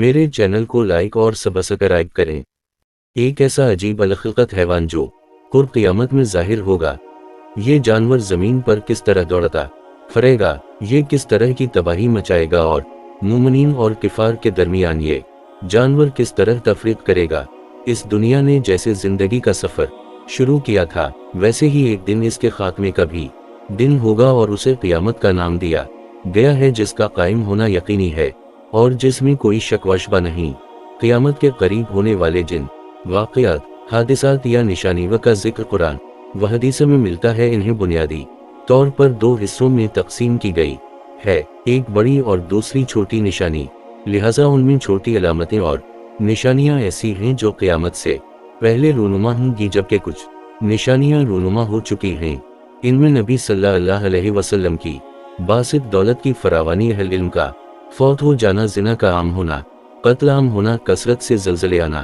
मेरे चैनल को लाइक और सब्सक्राइब करें। एक ऐसा अजीब अलखलकत हैवान जो कुर्ब क़यामत में जाहिर होगा। ये जानवर ज़मीन पर किस तरह दौड़ता फरेगा, ये किस तरह की तबाही मचाएगा और मुमिनीन और किफ़ार के दरमियान ये जानवर किस तरह तफरीक करेगा। इस दुनिया ने जैसे ज़िंदगी का सफ़र शुरू किया था, वैसे ही एक दिन इसके खात्मे का भी दिन होगा और उसे क़यामत का नाम दिया गया है, जिसका कायम होना यकीनी है और जिसमें कोई शक व शुबा नहीं। क़यामत के करीब होने वाले जिन वाक़यात, हादिसात या निशानियों का जिक्र कुरान व हदीस में मिलता है, इन्हें बुनियादी तौर पर दो हिस्सों में तकसीम की गई है, एक बड़ी और दूसरी छोटी निशानी। लिहाजा उनमें छोटी अलामतें और निशानियां ऐसी हैं जो क़यामत से पहले रूनुमा होंगी, जबकि कुछ निशानियां रूनुमा हो चुकी हैं। इनमें नबी सल्लल्लाहु अलैहि वसल्लम की बासित दौलत की फरावानी, अहल इल्म का फौत हो जाना, जिना का आम होना, कत्ल आम होना, कसरत से ज़लज़ले आना,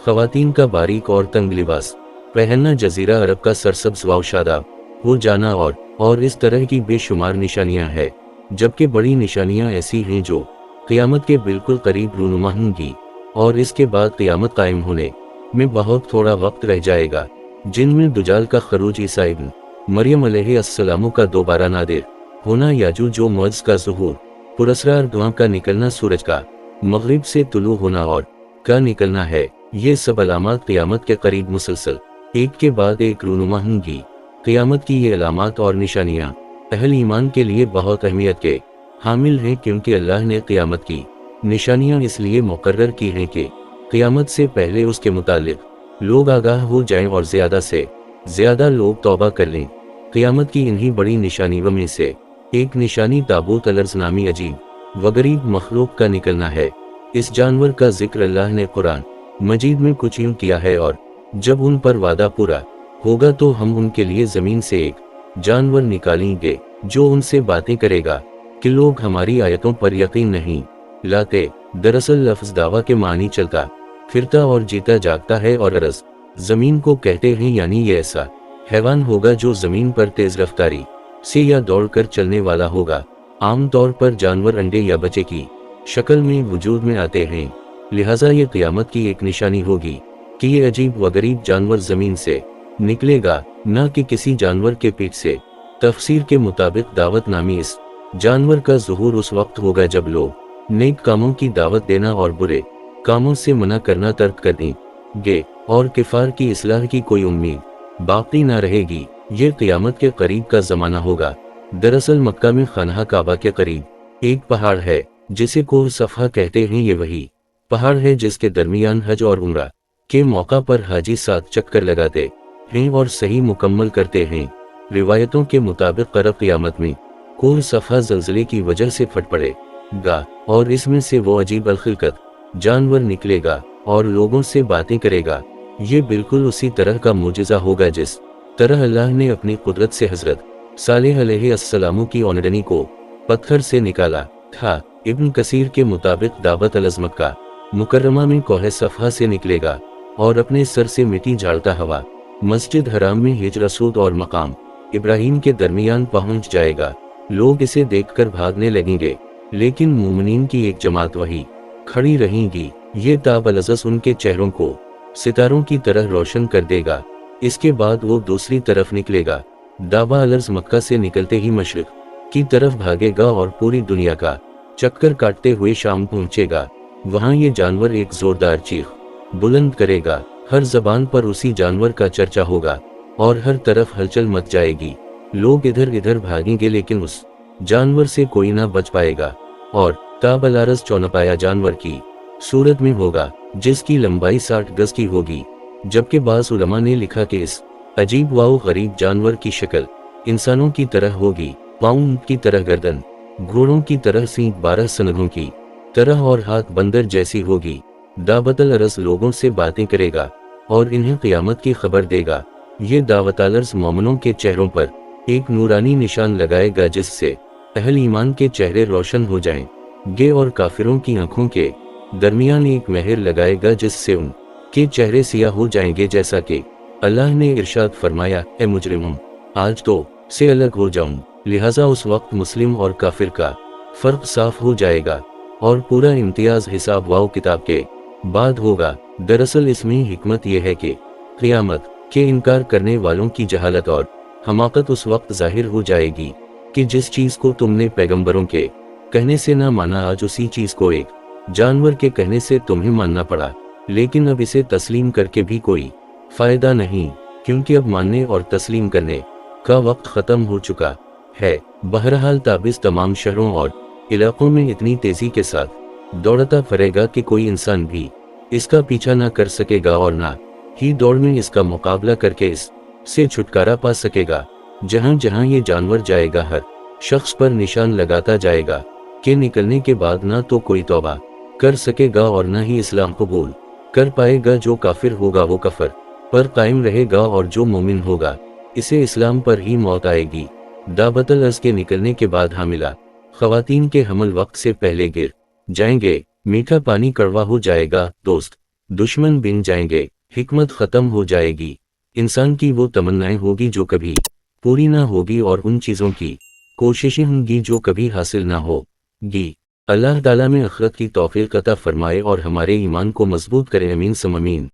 ख़वातीन का बारीक और तंग लिबास पहनना, जज़ीरा अरब का सरसब्ज़ व शादाब हो जाना और इस तरह की बेशुमार निशानियां हैं। जबकि बड़ी निशानियां ऐसी हैं जो क़यामत के बिल्कुल करीब रूनुमा होंगी और इसके बाद क़यामत कायम होने में बहुत थोड़ा वक्त रह जाएगा, जिनमें दुजाल का खरूज, ईसा इब्न मरियम अलैहिस्सलाम का दोबारा नादिर होना, याजूज व मौजूज का ज़ुहूर, पुरस्रार धुआं का निकलना, सूरज का मग़रिब से तुलू होना और का निकलना है। ये सब अलामात क़यामत के करीब मुसलसल एक के बाद एक रूनुमा होंगी। क़यामत की ये अलामात और निशानियां अहल ईमान के लिए बहुत अहमियत के हामिल हैं, क्योंकि अल्लाह ने क़यामत की निशानियां इसलिए मुकर्रर की हैं कि क़यामत से पहले उसके मुतालिक लोग आगाह हो जाएं और ज़्यादा से ज़्यादा लोग तौबा कर लें। क़यामत की इन्हीं बड़ी निशानियों में से एक निशानी ताबूत अलर्ज़ नामी अजीब व गरीब मखलूक का निकलना है। इस जानवर का जिक्र अल्लाह ने कुरान मजीद में कुछ यूं किया है, और जब उन पर वादा पूरा होगा तो हम उनके लिए ज़मीन से एक जानवर निकालेंगे जो उनसे बातें करेगा कि लोग हमारी आयतों पर यकीन नहीं लाते। दरअसल लफ्ज़ दावा के मानी चलता फिरता और जीता जागता है, और अरज़ ज़मीन को कहते हैं, यानी ये ऐसा हैवान होगा जो ज़मीन पर तेज़ रफ्तारी से या दौड़कर चलने वाला होगा। आम तौर पर जानवर अंडे या बच्चे की शक्ल में वजूद में आते हैं, लिहाजा ये क़यामत की एक निशानी होगी कि ये अजीब व गरीब जानवर ज़मीन से निकलेगा, न कि किसी जानवर के पीठ से। तफसीर के मुताबिक दावत नामी इस जानवर का ज़ुहूर उस वक्त होगा जब लोग नेक कामों की दावत देना और बुरे कामों से मना करना तर्क कर देंगे और किफ़ार की इस्लाह की कोई उम्मीद बाकी ना रहेगी। ये क़यामत के करीब का ज़माना होगा। दरअसल मक्का में खानहा काबा के करीब एक पहाड़ है जिसे कोह सफ़ा कहते हैं। ये वही पहाड़ है जिसके दरमियान हज और उम्रा के मौका पर हाजी 7 चक्कर लगाते हैं और सही मुकम्मल करते हैं। रिवायतों के मुताबिक क़रब क़यामत में कोह सफ़ा ज़लज़ले की वजह से फट पड़ेगा और इसमें से वो अजीब अलखलकत जानवर निकलेगा और लोगों से बातें करेगा। ये बिल्कुल उसी तरह का मोजिज़ा होगा जिस तरह अल्लाह ने अपनी कुदरत से हज़रत सालेह अलैहिस्सलाम की औंदनी को पत्थर से निकाला था। इब्न कसीर के मुताबिक दावत अल-अज़मत का मुकर्रमा में कोह सफ़ा से निकलेगा और अपने सर से मिट्टी झाड़ता हवा मस्जिद हराम में हिजर असूद और मकाम इब्राहिम के दरमियान पहुंच जाएगा। लोग इसे देखकर भागने लगेंगे, लेकिन मोमिनीन की एक जमात वही खड़ी रहेंगी। ये ताबलज़स उनके चेहरों को सितारों की तरह रोशन कर देगा। इसके बाद वो दूसरी तरफ निकलेगा। दावा अलर्ज़ मक्का से निकलते ही मशरिक़ की तरफ भागेगा और पूरी दुनिया का चक्कर काटते हुए शाम पहुंचेगा। वहां ये जानवर एक ज़ोरदार चीख बुलंद करेगा। हर ज़बान पर उसी जानवर का चर्चा होगा और हर तरफ हलचल मच जाएगी। लोग इधर इधर भागेंगे, लेकिन उस जानवर से कोई ना बच पाएगा और ताबलारस चौनपाया जानवर की सूरत में होगा जिसकी लंबाई 60 गज की होगी। जबकि बाज़ उलमा ने लिखा कि इस अजीब व गरीब जानवर की शक्ल इंसानों की तरह होगी। पाँव की तरह गर्दन, घोड़ों की तरह सींग, 12 सनगों की तरह और हाथ बंदर जैसी होगी। दावतल अरस लोगों से बातें करेगा और इन्हें क़यामत की खबर देगा। ये दावतलर्स मोमिनों के चेहरों पर एक नूरानी निशान लगाएगा जिससे अहल ईमान के चेहरे रोशन हो जाएंगे और काफिरों की आंखों के दरमियान एक मेहर लगाएगा जिससे उनके चेहरे सियाह हो जाएंगे। जैसा कि अल्लाह ने इरशाद फरमाया, ए मुजरिम, आज तो से अलग हो जाऊं। लिहाजा उस वक्त मुस्लिम और काफिर का फ़र्क साफ हो जाएगा اور پورا امتیاز حساب و کتاب کے بعد ہوگا۔ دراصل اس میں حکمت یہ ہے کہ قیامت کے انکار کرنے والوں کی جہالت اور حماقت اس وقت ظاہر ہو جائے گی کہ جس چیز کو تم نے پیغمبروں کے کہنے سے نہ مانا، آج اسی چیز کو ایک جانور کے کہنے سے تمہیں ماننا پڑا، لیکن اب اسے تسلیم کر کے بھی کوئی فائدہ نہیں، کیونکہ اب ماننے اور تسلیم کرنے کا وقت ختم ہو چکا ہے۔ بہرحال تابس تمام شہروں اور علاقوں میں اتنی تیزی کے ساتھ دوڑتا پھرے گا کہ کوئی انسان بھی اس کا پیچھا نہ کر سکے گا اور نہ ہی دوڑ میں اس کا مقابلہ کر کے اس سے چھٹکارا پا سکے گا۔ جہاں جہاں یہ جانور جائے گا ہر شخص پر نشان لگاتا جائے گا کہ نکلنے کے بعد نہ تو کوئی توبہ کر سکے گا اور نہ ہی اسلام قبول کر پائے گا۔ جو کافر ہوگا وہ کفر پر قائم رہے گا اور جو مومن ہوگا اسے اسلام پر ہی موت آئے گی۔ دعوت العز کے نکلنے کے بعد حاملہ خواتین کے حمل وقت سے پہلے گر جائیں گے، میٹھا پانی کڑوا ہو جائے گا، دوست دشمن بن جائیں گے، حکمت ختم ہو جائے گی، انسان کی وہ تمنائیں ہوگی جو کبھی پوری نہ ہوگی اور ان چیزوں کی کوششیں ہوں گی جو کبھی حاصل نہ ہو گی۔ اللہ تعالیٰ میں آخرت کی توفیق عطا فرمائے اور ہمارے ایمان کو مضبوط کرے، امین ثم امین۔